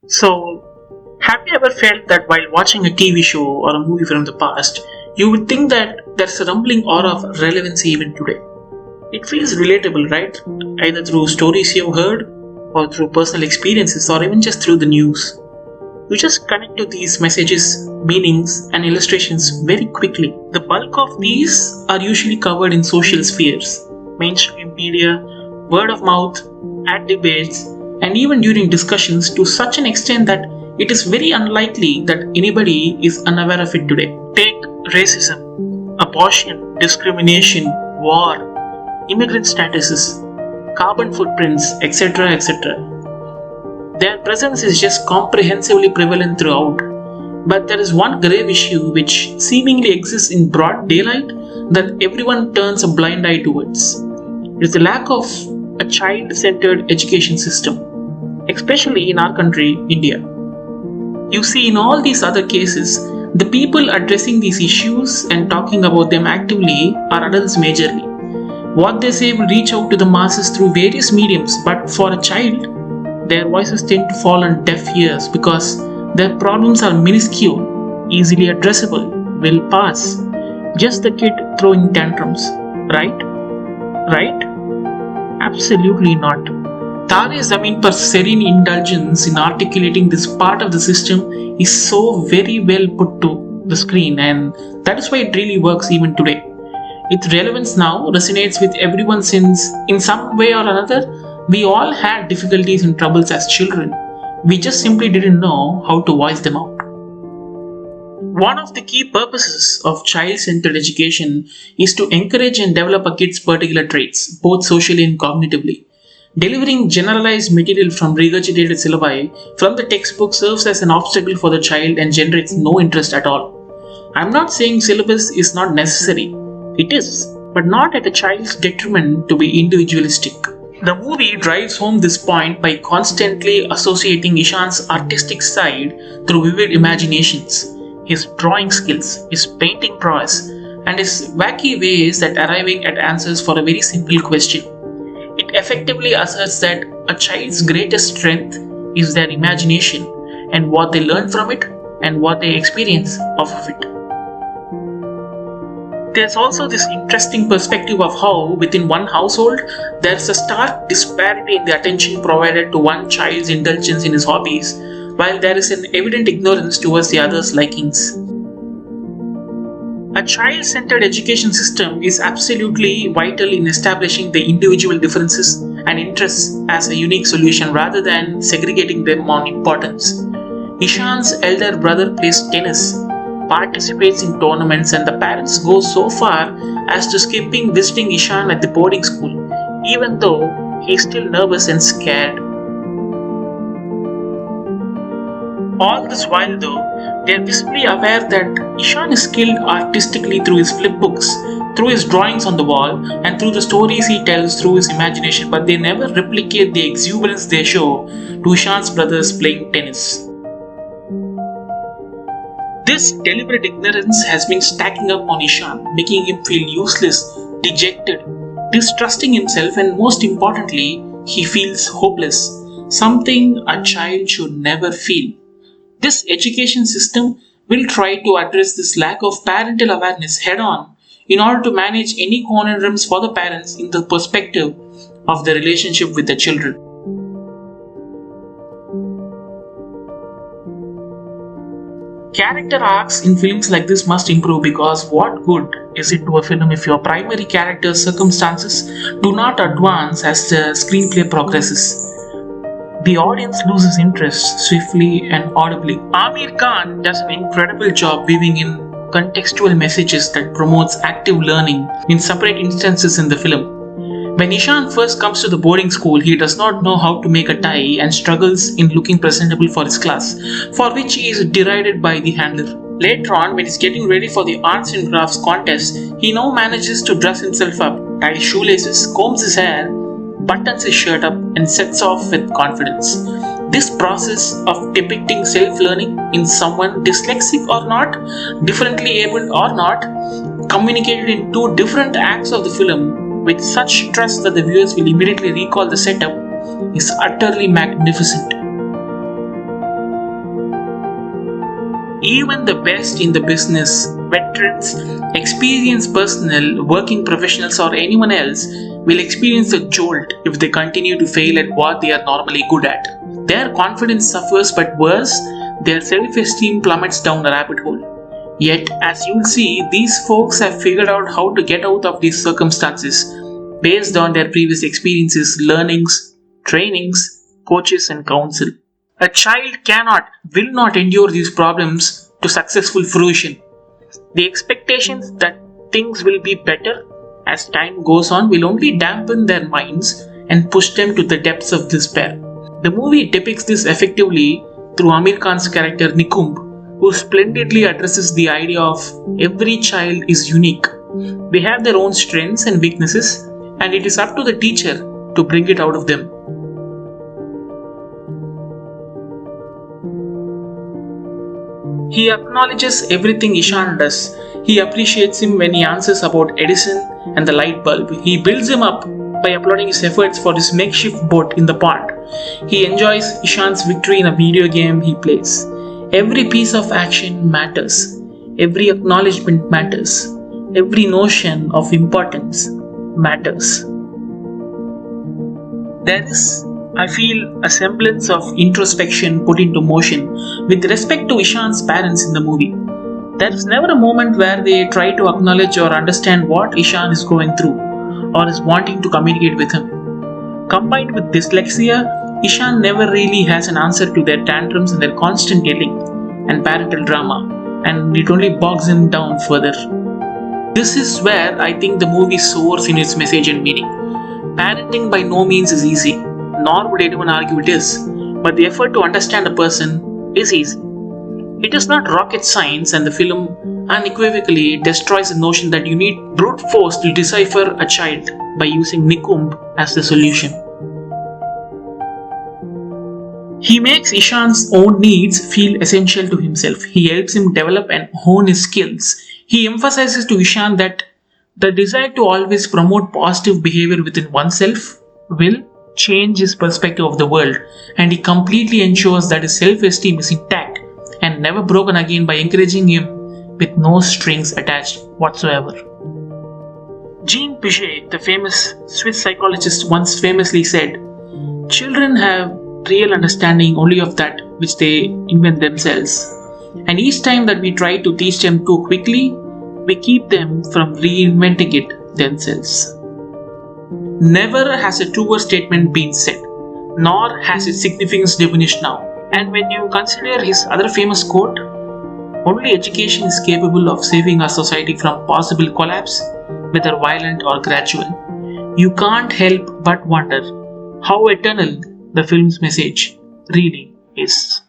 So, have you ever felt that while watching a TV show or a movie from the past, you would think that there's a rumbling aura of relevancy even today? It feels relatable, right? Either through stories you've heard, or through personal experiences, or even just through the news. You just connect to these messages, meanings, and illustrations very quickly. The bulk of these are usually covered in social spheres, mainstream media, word of mouth, at debates, and even during discussions to such an extent that it is very unlikely that anybody is unaware of it today. Take racism, abortion, discrimination, war, immigrant statuses, carbon footprints, etc. etc. Their presence is just comprehensively prevalent throughout. But there is one grave issue which seemingly exists in broad daylight that everyone turns a blind eye towards. It is the lack of a child centered education system, especially in our country, India. You see, in all these other cases, the people addressing these issues and talking about them actively are adults majorly. What they say will reach out to the masses through various mediums, but for a child, their voices tend to fall on deaf ears because their problems are minuscule, easily addressable, will pass. Just the kid throwing tantrums, right? Right? Absolutely not. Taare Zameen Par's serene indulgence in articulating this part of the system is so very well put to the screen, and that is why it really works even today. Its relevance now resonates with everyone since, in some way or another, we all had difficulties and troubles as children. We just simply didn't know how to voice them out. One of the key purposes of child centered education is to encourage and develop a kid's particular traits, both socially and cognitively. Delivering generalized material from regurgitated syllabi from the textbook serves as an obstacle for the child and generates no interest at all. I'm not saying syllabus is not necessary. It is, but not at a child's detriment to be individualistic. The movie drives home this point by constantly associating Ishaan's artistic side through vivid imaginations, his drawing skills, his painting prowess, and his wacky ways at arriving at answers for a very simple question. It effectively asserts that a child's greatest strength is their imagination and what they learn from it and what they experience off of it. There's also this interesting perspective of how, within one household, there's a stark disparity in the attention provided to one child's indulgence in his hobbies, while there is an evident ignorance towards the other's likings. A child centered education system is absolutely vital in establishing the individual differences and interests as a unique solution rather than segregating them on importance. Ishaan's elder brother plays tennis, participates in tournaments, and the parents go so far as to skipping visiting Ishaan at the boarding school, even though he's still nervous and scared. All this while, though, they are visibly aware that Ishaan is skilled artistically through his flipbooks, through his drawings on the wall, and through the stories he tells through his imagination, but they never replicate the exuberance they show to Ishaan's brothers playing tennis. This deliberate ignorance has been stacking up on Ishaan, making him feel useless, dejected, distrusting himself, and most importantly, he feels hopeless, something a child should never feel. This education system will try to address this lack of parental awareness head on in order to manage any conundrums for the parents in the perspective of the relationship with the children. Character arcs in films like this must improve because what good is it to a film if your primary character's circumstances do not advance as the screenplay progresses? The audience loses interest swiftly and audibly. Aamir Khan does an incredible job weaving in contextual messages that promotes active learning in separate instances in the film. When Ishaan first comes to the boarding school, he does not know how to make a tie and struggles in looking presentable for his class, for which he is derided by the handler. Later on, when he's getting ready for the arts and crafts contest, he now manages to dress himself up, ties shoelaces, combs his hair, buttons his shirt up, and sets off with confidence. This process of depicting self-learning in someone dyslexic or not, differently abled or not, communicated in two different acts of the film with such trust that the viewers will immediately recall the setup is utterly magnificent. Even the best in the business, veterans, experienced personnel, working professionals, or anyone else will experience a jolt if they continue to fail at what they are normally good at. Their confidence suffers, but worse, their self esteem plummets down a rabbit hole. Yet, as you'll see, these folks have figured out how to get out of these circumstances based on their previous experiences, learnings, trainings, coaches, and counsel. A child cannot, will not endure these problems to successful fruition. The expectations that things will be better as time goes on will only dampen their minds and push them to the depths of despair. The movie depicts this effectively through Aamir Khan's character Nikumb, who splendidly addresses the idea of every child is unique. They have their own strengths and weaknesses, and it is up to the teacher to bring it out of them. He acknowledges everything Ishaan does. He appreciates him when he answers about Edison and the light bulb. He builds him up by applauding his efforts for his makeshift boat in the pond. He enjoys Ishaan's victory in a video game he plays. Every piece of action matters. Every acknowledgement matters. Every notion of importance matters. There is, I feel, a semblance of introspection put into motion with respect to Ishaan's parents in the movie. There is never a moment where they try to acknowledge or understand what Ishaan is going through or is wanting to communicate with him. Combined with dyslexia, Ishaan never really has an answer to their tantrums and their constant yelling and parental drama, and it only bogs him down further. This is where I think the movie soars in its message and meaning. Parenting by no means is easy, nor would anyone argue it is, but the effort to understand a person is easy. It is not rocket science, and the film unequivocally destroys the notion that you need brute force to decipher a child by using Nikumb as the solution. He makes Ishaan's own needs feel essential to himself. He helps him develop and hone his skills. He emphasizes to Ishaan that the desire to always promote positive behavior within oneself will change his perspective of the world, and he completely ensures that his self-esteem is intact and never broken again by encouraging him with no strings attached whatsoever. Jean Piaget, the famous Swiss psychologist, once famously said, "Children have real understanding only of that which they invent themselves. And each time that we try to teach them too quickly, we keep them from reinventing it themselves." Never has a truer statement been said, nor has its significance diminished now. And when you consider his other famous quote, "Only education is capable of saving our society from possible collapse, whether violent or gradual," you can't help but wonder how eternal the film's message really is.